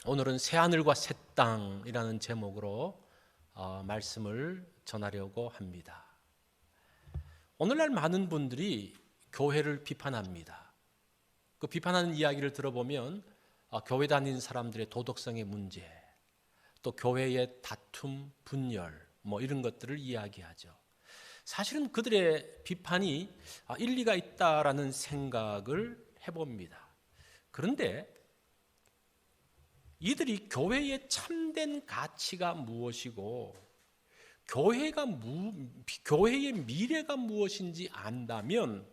오늘은 새하늘과 새 땅이라는 제목으로 말씀을 전하려고 합니다. 오늘날 많은 분들이 교회를 비판합니다. 그 비판하는 이야기를 들어보면 교회 다니는 사람들의 도덕성의 문제, 또 교회의 다툼, 분열 이런 것들을 이야기하죠. 사실은 그들의 비판이 일리가 있다라는 생각을 해봅니다. 그런데 이들이 교회의 참된 가치가 무엇이고 교회의 미래가 무엇인지 안다면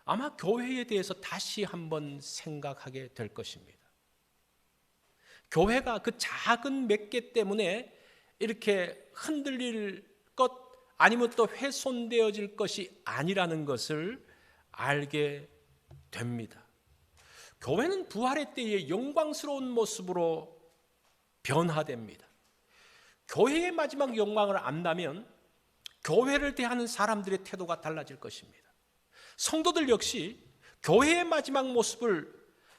아마 교회에 대해서 다시 한번 생각하게 될 것입니다. 교회가 그 작은 몇 개 때문에 이렇게 흔들릴 것 아니면 또 훼손되어질 것이 아니라는 것을 알게 됩니다. 교회는 부활의 때에 영광스러운 모습으로 변화됩니다. 교회의 마지막 영광을 안다면 교회를 대하는 사람들의 태도가 달라질 것입니다. 성도들 역시 교회의 마지막 모습을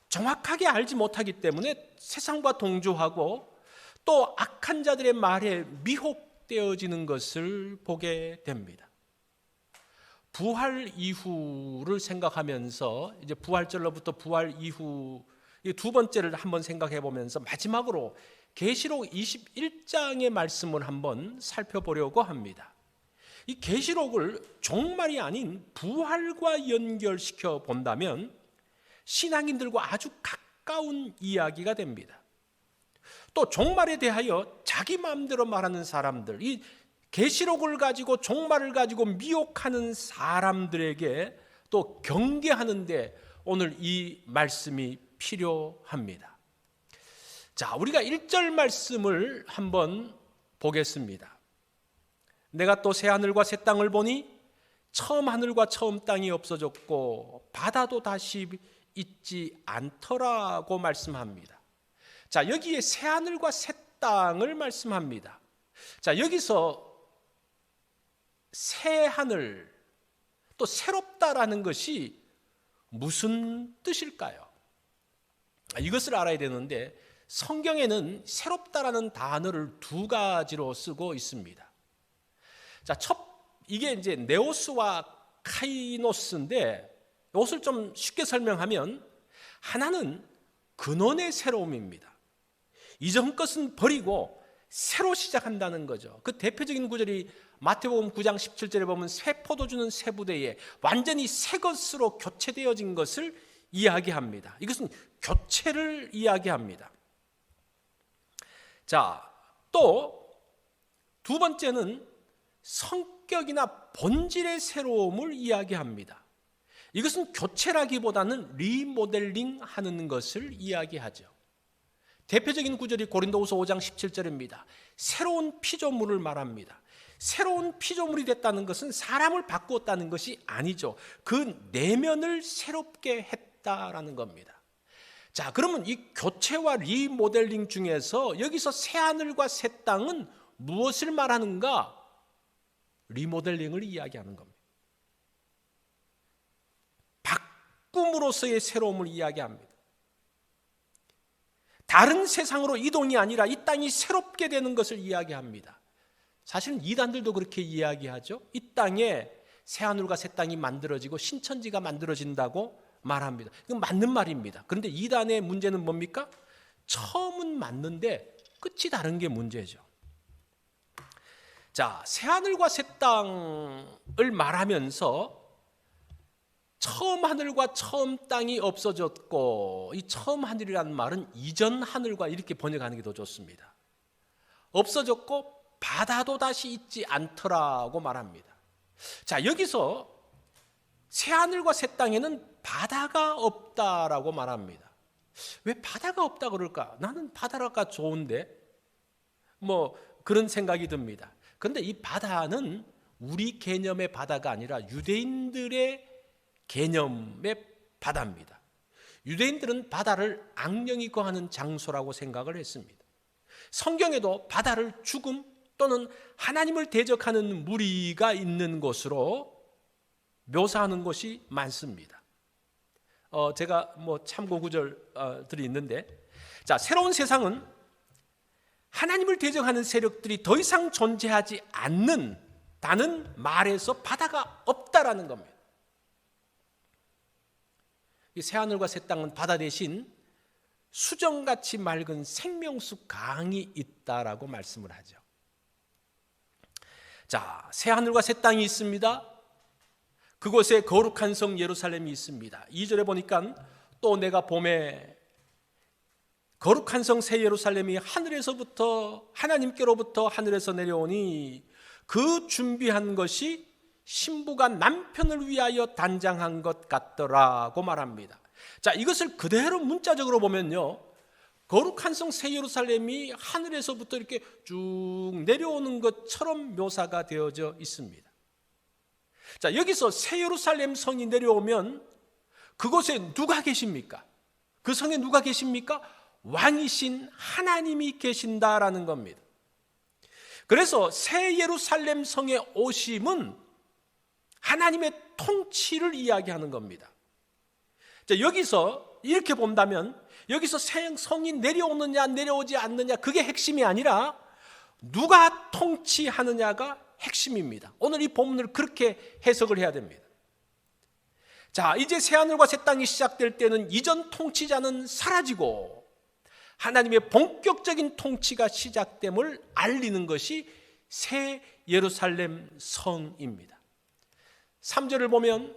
정확하게 알지 못하기 때문에 세상과 동조하고 또 악한 자들의 말에 미혹되어지는 것을 보게 됩니다. 부활 이후를 생각하면서 이제 부활절로부터 부활 이후 이 두 번째를 한번 생각해 보면서 마지막으로 계시록 21장의 말씀을 한번 살펴보려고 합니다. 이 계시록을 종말이 아닌 부활과 연결시켜 본다면 신앙인들과 아주 가까운 이야기가 됩니다. 또 종말에 대하여 자기 마음대로 말하는 사람들, 이 계시록을 가지고 종말을 가지고 미혹하는 사람들에게 또 경계하는데 오늘 이 말씀이 필요합니다. 자, 우리가 1절 말씀을 한번 보겠습니다. 내가 또 새 하늘과 새 땅을 보니 처음 하늘과 처음 땅이 없어졌고 바다도 다시 있지 않더라고 말씀합니다. 자, 여기에 새 하늘과 새 땅을 말씀합니다. 자, 여기서 새 하늘 또 새롭다라는 것이 무슨 뜻일까요? 이것을 알아야 되는데 성경에는 새롭다라는 단어를 두 가지로 쓰고 있습니다. 자, 이게 이제 네오스와 카이노스인데 이것을 좀 쉽게 설명하면 하나는 근원의 새로움입니다. 이전 것은 버리고 새로 시작한다는 거죠. 그 대표적인 구절이 마태복음 9장 17절에 보면 새 포도주는 새 부대에 완전히 새 것으로 교체되어진 것을 이야기합니다. 이것은 교체를 이야기합니다. 자, 또 두 번째는 성격이나 본질의 새로움을 이야기합니다. 이것은 교체라기보다는 리모델링 하는 것을 이야기하죠. 대표적인 구절이 고린도후서 5장 17절입니다. 새로운 피조물을 말합니다. 새로운 피조물이 됐다는 것은 사람을 바꾸었다는 것이 아니죠. 그 내면을 새롭게 했다라는 겁니다. 자, 그러면 이 교체와 리모델링 중에서 여기서 새 하늘과 새 땅은 무엇을 말하는가? 리모델링을 이야기하는 겁니다. 바꿈으로써의 새로움을 이야기합니다. 다른 세상으로 이동이 아니라 이 땅이 새롭게 되는 것을 이야기합니다. 사실은 이단들도 그렇게 이야기하죠. 이 땅에 새하늘과 새 땅이 만들어지고 신천지가 만들어진다고 말합니다. 이건 맞는 말입니다. 그런데 이단의 문제는 뭡니까? 처음은 맞는데 끝이 다른 게 문제죠. 자, 새하늘과 새 땅을 말하면서 처음 하늘과 처음 땅이 없어졌고 이 처음 하늘이라는 말은 이전 하늘과 이렇게 번역하는 게 더 좋습니다. 없어졌고 바다도 다시 있지 않더라고 말합니다. 자, 여기서 새 하늘과 새 땅에는 바다가 없다라고 말합니다. 왜 바다가 없다 그럴까? 나는 바다가 좋은데 그런 생각이 듭니다. 그런데 이 바다는 우리 개념의 바다가 아니라 유대인들의 개념의 바다입니다. 유대인들은 바다를 악령이 거하는 장소라고 생각을 했습니다. 성경에도 바다를 죽음 또는 하나님을 대적하는 무리가 있는 곳으로 묘사하는 것이 많습니다. 제가 참고 구절들이 있는데, 자, 새로운 세상은 하나님을 대적하는 세력들이 더 이상 존재하지 않는다는 말에서 바다가 없다라는 겁니다. 이 새하늘과 새 땅은 바다 대신 수정같이 맑은 생명수 강이 있다라고 말씀을 하죠. 자, 새하늘과 새 땅이 있습니다. 그곳에 거룩한 성 예루살렘이 있습니다. 2절에 보니까 또 내가 봄에 거룩한 성 새 예루살렘이 하늘에서부터 하나님께로부터 하늘에서 내려오니 그 준비한 것이 신부가 남편을 위하여 단장한 것 같더라고 말합니다. 자, 이것을 그대로 문자적으로 보면요, 거룩한 성 새 예루살렘이 하늘에서부터 이렇게 쭉 내려오는 것처럼 묘사가 되어져 있습니다. 자, 여기서 새 예루살렘 성이 내려오면 그곳에 누가 계십니까? 그 성에 누가 계십니까? 왕이신 하나님이 계신다라는 겁니다. 그래서 새 예루살렘 성에 오심은 하나님의 통치를 이야기하는 겁니다. 자, 여기서 이렇게 본다면 여기서 새 성이 내려오느냐 내려오지 않느냐 그게 핵심이 아니라 누가 통치하느냐가 핵심입니다. 오늘 이 본문을 그렇게 해석을 해야 됩니다. 자, 이제 새하늘과 새 땅이 시작될 때는 이전 통치자는 사라지고 하나님의 본격적인 통치가 시작됨을 알리는 것이 새 예루살렘 성입니다. 3절을 보면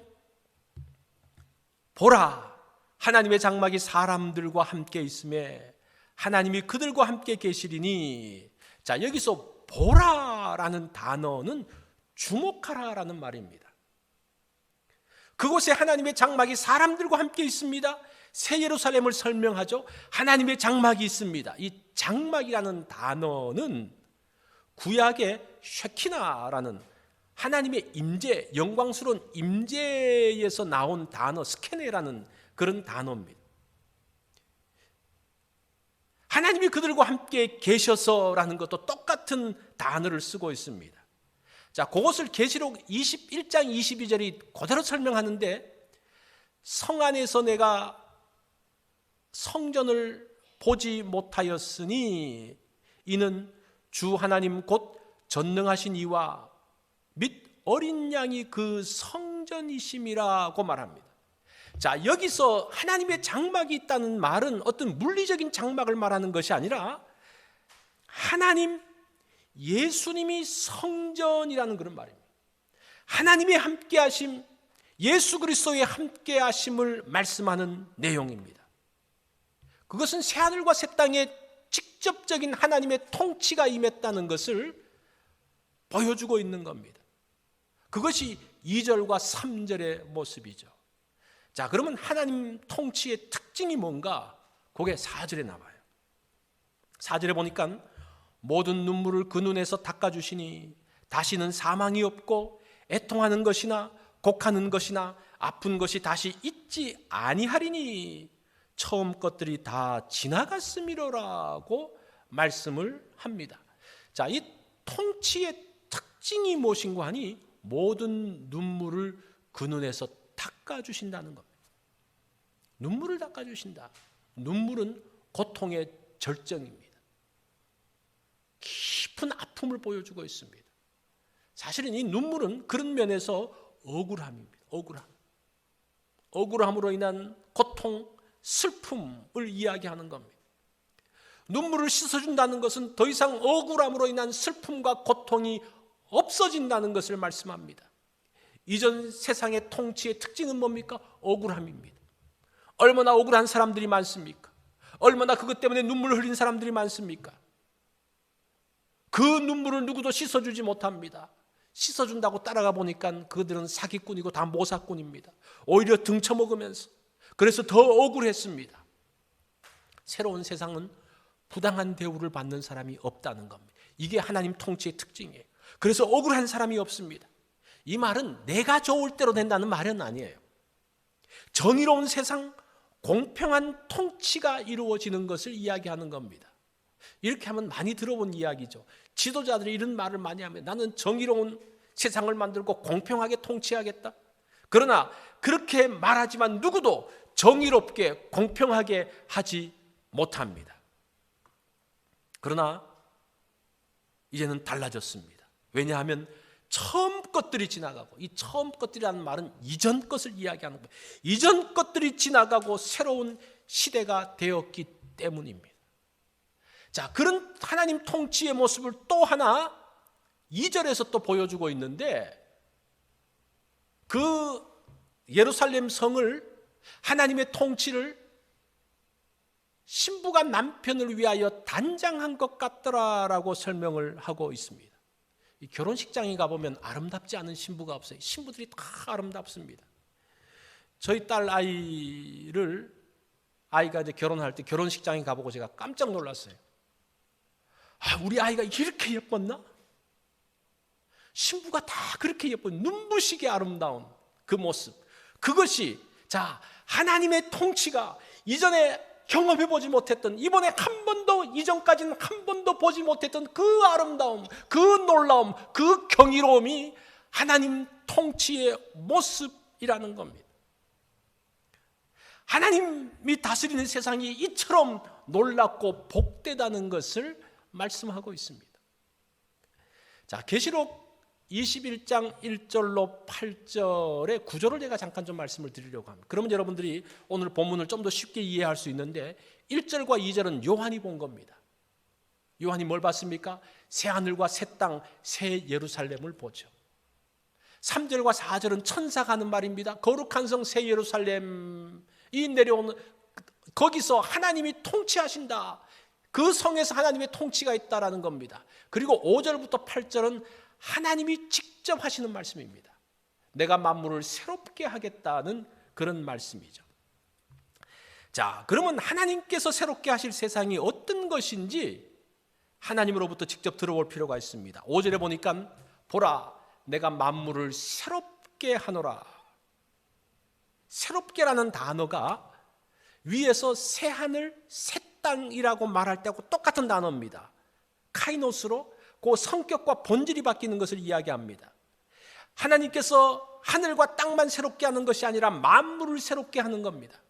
보라, 하나님의 장막이 사람들과 함께 있음에 하나님이 그들과 함께 계시리니. 자, 여기서 보라라는 단어는 주목하라라는 말입니다. 그곳에 하나님의 장막이 사람들과 함께 있습니다. 새 예루살렘을 설명하죠. 하나님의 장막이 있습니다. 이 장막이라는 단어는 구약의 쉐키나라는 하나님의 임재, 영광스러운 임재에서 나온 단어, 스케네라는 그런 단어입니다. 하나님이 그들과 함께 계셔서라는 것도 똑같은 단어를 쓰고 있습니다. 자, 그것을 계시록 21장 22절이 그대로 설명하는데, 성 안에서 내가 성전을 보지 못하였으니 이는 주 하나님 곧 전능하신 이와 및 어린 양이 그 성전이심이라고 말합니다. 자, 여기서 하나님의 장막이 있다는 말은 어떤 물리적인 장막을 말하는 것이 아니라 하나님, 예수님이 성전이라는 그런 말입니다. 하나님의 함께하심, 예수 그리스도의 함께하심을 말씀하는 내용입니다. 그것은 새하늘과 새 땅에 직접적인 하나님의 통치가 임했다는 것을 보여주고 있는 겁니다. 그것이 2절과 3절의 모습이죠. 자, 그러면 하나님 통치의 특징이 뭔가? 그게 4절에 나와요. 4절에 보니까 모든 눈물을 그 눈에서 닦아주시니 다시는 사망이 없고 애통하는 것이나 곡하는 것이나 아픈 것이 다시 있지 아니하리니 처음 것들이 다 지나갔음이로라고 말씀을 합니다. 자, 이 통치의 특징이 무엇인가 하니 모든 눈물을 그 눈에서 닦아주신다는 겁니다. 눈물을 닦아주신다. 눈물은 고통의 절정입니다. 깊은 아픔을 보여주고 있습니다. 사실은 이 눈물은 그런 면에서 억울함입니다. 억울함으로 인한 고통, 슬픔을 이야기하는 겁니다. 눈물을 씻어준다는 것은 더 이상 억울함으로 인한 슬픔과 고통이 없어진다는 것을 말씀합니다. 이전 세상의 통치의 특징은 뭡니까? 억울함입니다. 얼마나 억울한 사람들이 많습니까? 얼마나 그것 때문에 눈물을 흘린 사람들이 많습니까? 그 눈물을 누구도 씻어주지 못합니다. 씻어준다고 따라가 보니까 그들은 사기꾼이고 다 모사꾼입니다. 오히려 등쳐먹으면서. 그래서 더 억울했습니다. 새로운 세상은 부당한 대우를 받는 사람이 없다는 겁니다. 이게 하나님 통치의 특징이에요. 그래서 억울한 사람이 없습니다. 이 말은 내가 좋을 대로 된다는 말은 아니에요. 정의로운 세상, 공평한 통치가 이루어지는 것을 이야기하는 겁니다. 이렇게 하면 많이 들어본 이야기죠. 지도자들이 이런 말을 많이 하면 나는 정의로운 세상을 만들고 공평하게 통치하겠다. 그러나 그렇게 말하지만 누구도 정의롭게 공평하게 하지 못합니다. 그러나 이제는 달라졌습니다. 왜냐하면 처음 것들이 지나가고, 이 처음 것들이라는 말은 이전 것을 이야기하는 거예요. 이전 것들이 지나가고 새로운 시대가 되었기 때문입니다. 자, 그런 하나님 통치의 모습을 또 하나 2절에서 또 보여주고 있는데, 그 예루살렘 성을, 하나님의 통치를 신부가 남편을 위하여 단장한 것 같더라라고 설명을 하고 있습니다. 이 결혼식장에 가보면 아름답지 않은 신부가 없어요. 신부들이 다 아름답습니다. 저희 딸 아이가 이제 결혼할 때 결혼식장에 가보고 제가 깜짝 놀랐어요. 우리 아이가 이렇게 예뻤나? 신부가 다 그렇게 예쁜, 눈부시게 아름다운 그 모습, 그것이, 자, 하나님의 통치가 이전에 경험해보지 못했던, 이번에 한 번도, 이전까지는 한 번도 보지 못했던 그 아름다움, 그 놀라움, 그 경이로움이 하나님 통치의 모습이라는 겁니다. 하나님이 다스리는 세상이 이처럼 놀랍고 복되다는 것을 말씀하고 있습니다. 자, 계시록 21장 1절로 8절의 구조를 제가 잠깐 좀 말씀을 드리려고 합니다. 그러면 여러분들이 오늘 본문을 좀 더 쉽게 이해할 수 있는데, 1절과 2절은 요한이 본 겁니다. 요한이 뭘 봤습니까? 새 하늘과 새 땅, 새 예루살렘을 보죠. 3절과 4절은 천사가 하는 말입니다. 거룩한 성 새 예루살렘이 내려오는, 거기서 하나님이 통치하신다. 그 성에서 하나님의 통치가 있다라는 겁니다. 그리고 5절부터 8절은 하나님이 직접 하시는 말씀입니다. 내가 만물을 새롭게 하겠다는 그런 말씀이죠. 자, 그러면 하나님께서 새롭게 하실 세상이 어떤 것인지 하나님으로부터 직접 들어볼 필요가 있습니다. 5절에 보니까 보라, 내가 만물을 새롭게 하노라. 새롭게라는 단어가 위에서 새 하늘, 새 땅이라고 말할 때하고 똑같은 단어입니다. 카이노스로 그 성격과 본질이 바뀌는 것을 이야기합니다. 하나님께서 하늘과 땅만 새롭게 하는 것이 아니라 만물을 새롭게 하는 겁니다.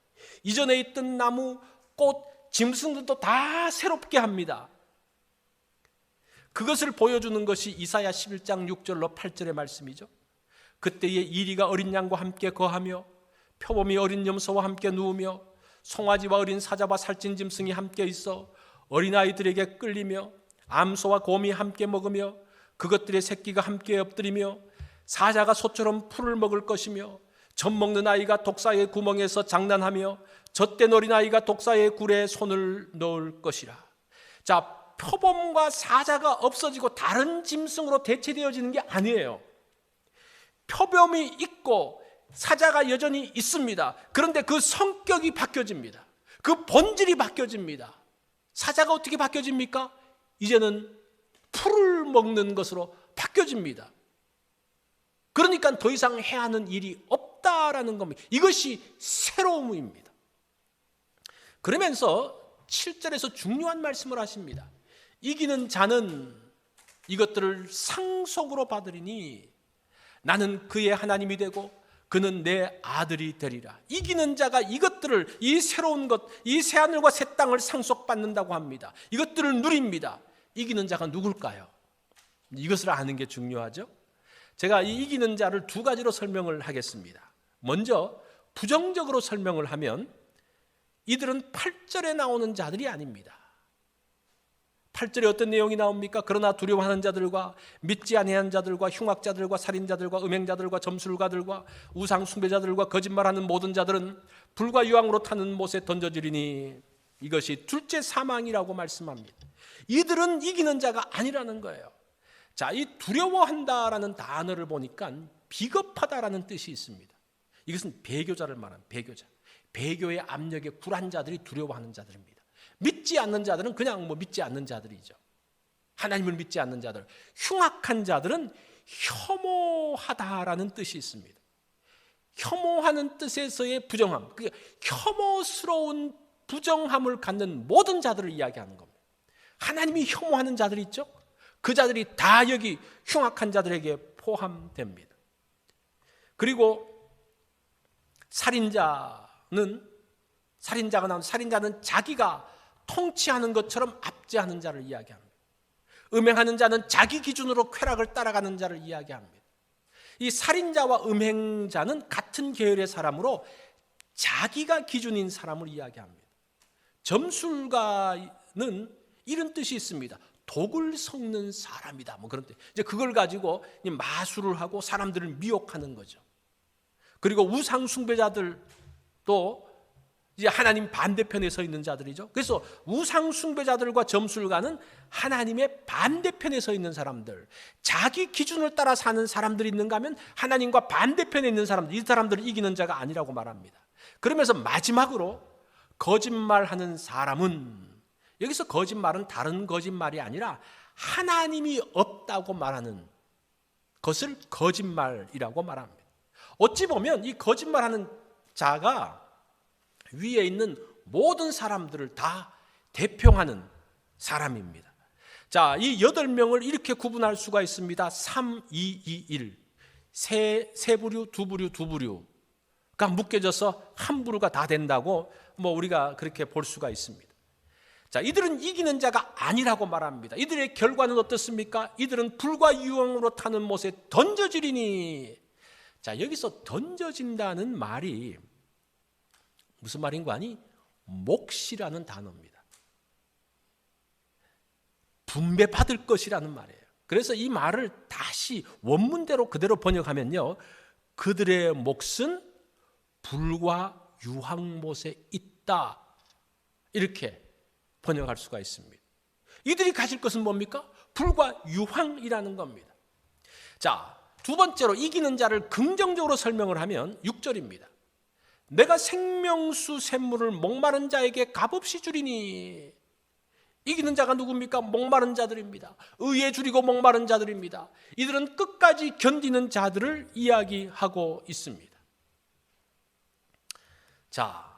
이전에 있던 나무, 꽃, 짐승들도 다 새롭게 합니다. 그것을 보여주는 것이 이사야 11장 6절로 8절의 말씀이죠. 그때에 이리가 어린 양과 함께 거하며 표범이 어린 염소와 함께 누우며 송아지와 어린 사자와 살찐 짐승이 함께 있어 어린아이들에게 끌리며 암소와 곰이 함께 먹으며 그것들의 새끼가 함께 엎드리며 사자가 소처럼 풀을 먹을 것이며 젖 먹는 아이가 독사의 구멍에서 장난하며 젖된 어린아이가 독사의 굴에 손을 넣을 것이라. 자, 표범과 사자가 없어지고 다른 짐승으로 대체되어지는 게 아니에요. 표범이 있고 사자가 여전히 있습니다. 그런데 그 성격이 바뀌어집니다. 그 본질이 바뀌어집니다. 사자가 어떻게 바뀌어집니까? 이제는 풀을 먹는 것으로 바뀌어집니다. 그러니까 더 이상 해야 하는 일이 없다라는 겁니다. 이것이 새로움입니다. 그러면서 7절에서 중요한 말씀을 하십니다. 이기는 자는 이것들을 상속으로 받으리니 나는 그의 하나님이 되고 그는 내 아들이 되리라. 이기는 자가 이것들을, 이 새로운 것, 이 새하늘과 새 땅을 상속받는다고 합니다. 이것들을 누립니다. 이기는 자가 누굴까요? 이것을 아는 게 중요하죠. 제가 이 이기는 자를 두 가지로 설명을 하겠습니다. 먼저 부정적으로 설명을 하면 이들은 8절에 나오는 자들이 아닙니다. 8절에 어떤 내용이 나옵니까? 그러나 두려워하는 자들과 믿지 아니하는 자들과 흉악자들과 살인자들과 음행자들과 점술가들과 우상 숭배자들과 거짓말하는 모든 자들은 불과 유황으로 타는 못에 던져지리니 이것이 둘째 사망이라고 말씀합니다. 이들은 이기는 자가 아니라는 거예요. 자, 이 두려워한다라는 단어를 보니까 비겁하다라는 뜻이 있습니다. 이것은 배교자를 말하는 배교자. 배교의 압력에 굴한 자들이 두려워하는 자들입니다. 믿지 않는 자들은 그냥 믿지 않는 자들이죠. 하나님을 믿지 않는 자들. 흉악한 자들은 혐오하다라는 뜻이 있습니다. 혐오하는 뜻에서의 부정함, 그러니까 혐오스러운 부정함을 갖는 모든 자들을 이야기하는 겁니다. 하나님이 혐오하는 자들이 있죠. 그 자들이 다 여기 흉악한 자들에게 포함됩니다. 그리고 살인자가 나오는, 살인자는 자기가 통치하는 것처럼 압제하는 자를 이야기합니다. 음행하는 자는 자기 기준으로 쾌락을 따라가는 자를 이야기합니다. 이 살인자와 음행자는 같은 계열의 사람으로 자기가 기준인 사람을 이야기합니다. 점술가는 이런 뜻이 있습니다. 독을 섞는 사람이다. 뭐 그런 뜻. 이제 그걸 가지고 마술을 하고 사람들을 미혹하는 거죠. 그리고 우상 숭배자들도 이제 하나님 반대편에 서 있는 자들이죠. 그래서 우상 숭배자들과 점술가는 하나님의 반대편에 서 있는 사람들, 자기 기준을 따라 사는 사람들이 있는가 하면 하나님과 반대편에 있는 사람들, 이 사람들을 이기는 자가 아니라고 말합니다. 그러면서 마지막으로 거짓말하는 사람은, 여기서 거짓말은 다른 거짓말이 아니라 하나님이 없다고 말하는 것을 거짓말이라고 말합니다. 어찌 보면 이 거짓말하는 자가 위에 있는 모든 사람들을 다 대표하는 사람입니다. 자, 이 8명을 이렇게 구분할 수가 있습니다. 3, 2, 2, 1. 세 부류, 두 부류, 두 부류가 묶여져서 한 부류가 다 된다고 우리가 그렇게 볼 수가 있습니다. 자, 이들은 이기는 자가 아니라고 말합니다. 이들의 결과는 어떻습니까? 이들은 불과 유황으로 타는 못에 던져지리니. 자, 여기서 던져진다는 말이 무슨 말인가 하니 몫이라는 단어입니다. 분배받을 것이라는 말이에요. 그래서 이 말을 다시 원문대로 그대로 번역하면요, 그들의 몫은 불과 유황못에 있다, 이렇게 번역할 수가 있습니다. 이들이 가질 것은 뭡니까? 불과 유황이라는 겁니다. 자, 두 번째로 이기는 자를 긍정적으로 설명을 하면 6절입니다. 내가 생명수 샘물을 목마른 자에게 값없이 주리니. 이기는 자가 누굽니까? 목마른 자들입니다. 의에 줄이고 목마른 자들입니다. 이들은 끝까지 견디는 자들을 이야기하고 있습니다. 자,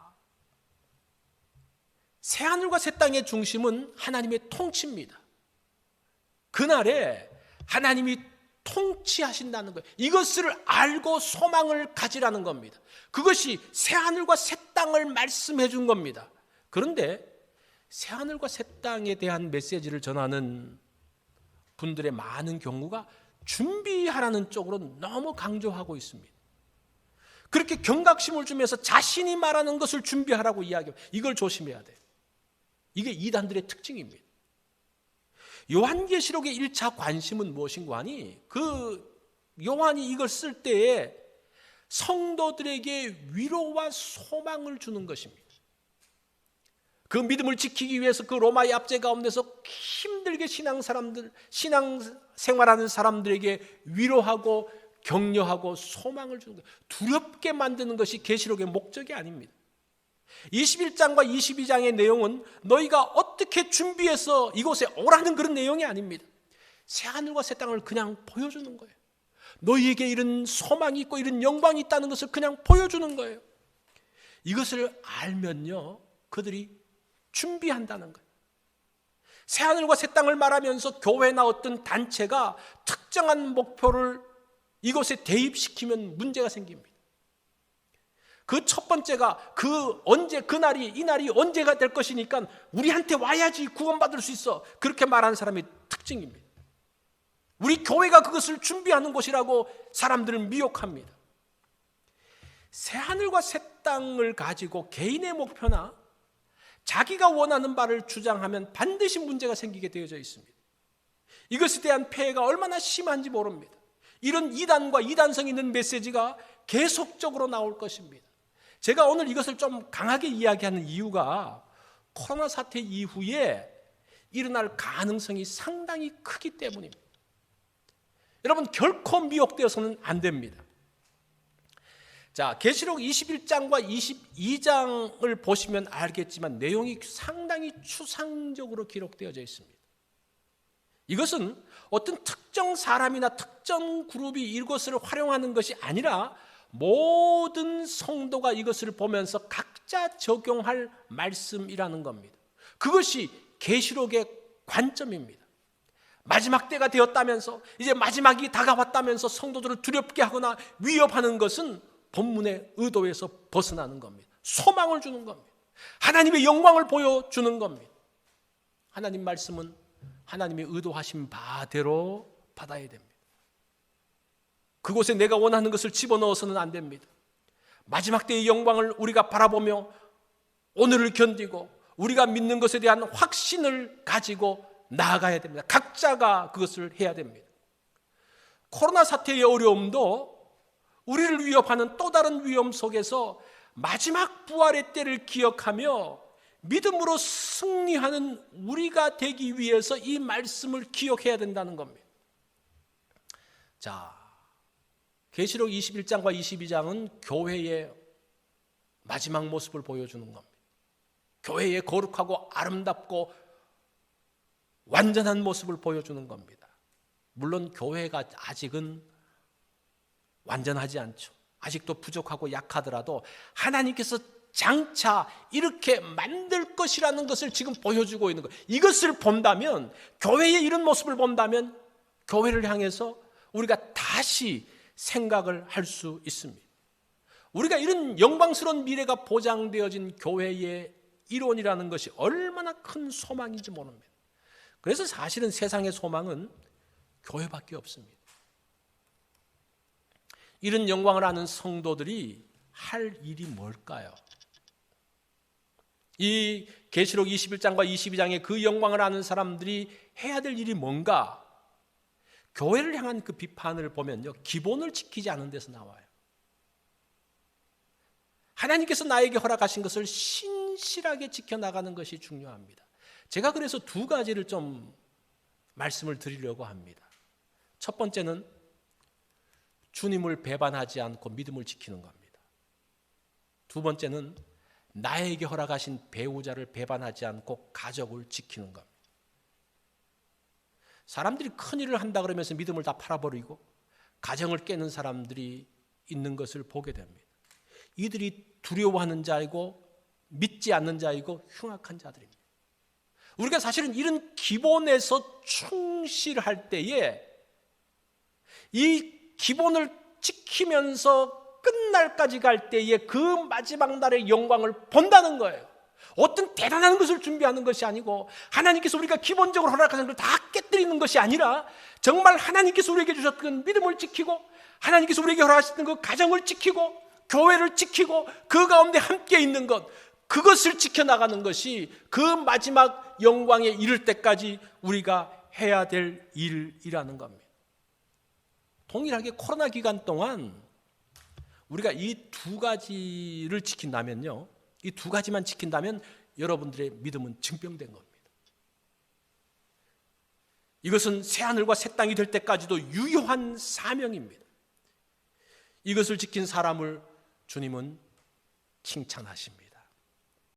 새하늘과 새 땅의 중심은 하나님의 통치입니다. 그날에 하나님이 통치하신다는 거예요. 이것을 알고 소망을 가지라는 겁니다. 그것이 새하늘과 새 땅을 말씀해 준 겁니다. 그런데 새하늘과 새 땅에 대한 메시지를 전하는 분들의 많은 경우가 준비하라는 쪽으로 너무 강조하고 있습니다. 그렇게 경각심을 주면서 자신이 말하는 것을 준비하라고 이야기해요. 이걸 조심해야 돼요. 이게 이단들의 특징입니다. 요한계시록의 1차 관심은 무엇인가 하니, 요한이 이걸 쓸 때에 성도들에게 위로와 소망을 주는 것입니다. 그 믿음을 지키기 위해서 그 로마의 압제 가운데서 힘들게 신앙생활하는 사람들에게 위로하고 격려하고 소망을 주는 거예요. 두렵게 만드는 것이 계시록의 목적이 아닙니다. 21장과 22장의 내용은 너희가 어떻게 준비해서 이곳에 오라는 그런 내용이 아닙니다. 새하늘과 새 땅을 그냥 보여주는 거예요. 너희에게 이런 소망이 있고 이런 영광이 있다는 것을 그냥 보여주는 거예요. 이것을 알면요, 그들이 준비한다는 거예요. 새하늘과 새 땅을 말하면서 교회나 어떤 단체가 특정한 목표를 이곳에 대입시키면 문제가 생깁니다. 그 첫 번째가 이 날이 언제가 될 것이니까 우리한테 와야지 구원받을 수 있어, 그렇게 말하는 사람의 특징입니다. 우리 교회가 그것을 준비하는 곳이라고 사람들을 미혹합니다. 새하늘과 새 땅을 가지고 개인의 목표나 자기가 원하는 바를 주장하면 반드시 문제가 생기게 되어져 있습니다. 이것에 대한 폐해가 얼마나 심한지 모릅니다. 이런 이단과 이단성 있는 메시지가 계속적으로 나올 것입니다. 제가 오늘 이것을 좀 강하게 이야기하는 이유가 코로나 사태 이후에 일어날 가능성이 상당히 크기 때문입니다. 여러분, 결코 미혹되어서는 안 됩니다. 자, 계시록 21장과 22장을 보시면 알겠지만 내용이 상당히 추상적으로 기록되어져 있습니다. 이것은 어떤 특정 사람이나 특정 그룹이 이것을 활용하는 것이 아니라 모든 성도가 이것을 보면서 각자 적용할 말씀이라는 겁니다. 그것이 계시록의 관점입니다. 마지막 때가 되었다면서, 이제 마지막이 다가왔다면서 성도들을 두렵게 하거나 위협하는 것은 본문의 의도에서 벗어나는 겁니다. 소망을 주는 겁니다. 하나님의 영광을 보여주는 겁니다. 하나님 말씀은 하나님의 의도하신 바대로 받아야 됩니다. 그곳에 내가 원하는 것을 집어넣어서는 안 됩니다. 마지막 때의 영광을 우리가 바라보며 오늘을 견디고 우리가 믿는 것에 대한 확신을 가지고 나아가야 됩니다. 각자가 그것을 해야 됩니다. 코로나 사태의 어려움도 우리를 위협하는 또 다른 위험 속에서 마지막 부활의 때를 기억하며 믿음으로 승리하는 우리가 되기 위해서 이 말씀을 기억해야 된다는 겁니다. 자, 계시록 21장과 22장은 교회의 마지막 모습을 보여주는 겁니다. 교회의 거룩하고 아름답고 완전한 모습을 보여주는 겁니다. 물론 교회가 아직은 완전하지 않죠. 아직도 부족하고 약하더라도 하나님께서 장차 이렇게 만들 것이라는 것을 지금 보여주고 있는 거예요. 이것을 본다면, 교회의 이런 모습을 본다면 교회를 향해서 우리가 다시 생각을 할 수 있습니다. 우리가 이런 영광스러운 미래가 보장되어진 교회의 일원이라는 것이 얼마나 큰 소망인지 모릅니다. 그래서 사실은 세상의 소망은 교회밖에 없습니다. 이런 영광을 아는 성도들이 할 일이 뭘까요? 이 계시록 21장과 22장의 그 영광을 아는 사람들이 해야 될 일이 뭔가? 교회를 향한 그 비판을 보면요, 기본을 지키지 않은 데서 나와요. 하나님께서 나에게 허락하신 것을 신실하게 지켜나가는 것이 중요합니다. 제가 그래서 두 가지를 좀 말씀을 드리려고 합니다. 첫 번째는 주님을 배반하지 않고 믿음을 지키는 겁니다. 두 번째는 나에게 허락하신 배우자를 배반하지 않고 가족을 지키는 겁니다. 사람들이 큰일을 한다 그러면서 믿음을 다 팔아버리고 가정을 깨는 사람들이 있는 것을 보게 됩니다. 이들이 두려워하는 자이고 믿지 않는 자이고 흉악한 자들입니다. 우리가 사실은 이런 기본에서 충실할 때에 이 기본을 지키면서 끝날까지 갈 때에 그 마지막 날의 영광을 본다는 거예요. 어떤 대단한 것을 준비하는 것이 아니고 하나님께서 우리가 기본적으로 허락하신 걸 다 깨뜨리는 것이 아니라 정말 하나님께서 우리에게 주셨던 믿음을 지키고 하나님께서 우리에게 허락하셨던 그 가정을 지키고 교회를 지키고 그 가운데 함께 있는 것, 그것을 지켜나가는 것이 그 마지막 영광에 이를 때까지 우리가 해야 될 일이라는 겁니다. 동일하게 코로나 기간 동안 우리가 이 두 가지를 지킨다면요, 이 두 가지만 지킨다면 여러분들의 믿음은 증병된 겁니다. 이것은 새하늘과 새 땅이 될 때까지도 유효한 사명입니다. 이것을 지킨 사람을 주님은 칭찬하십니다.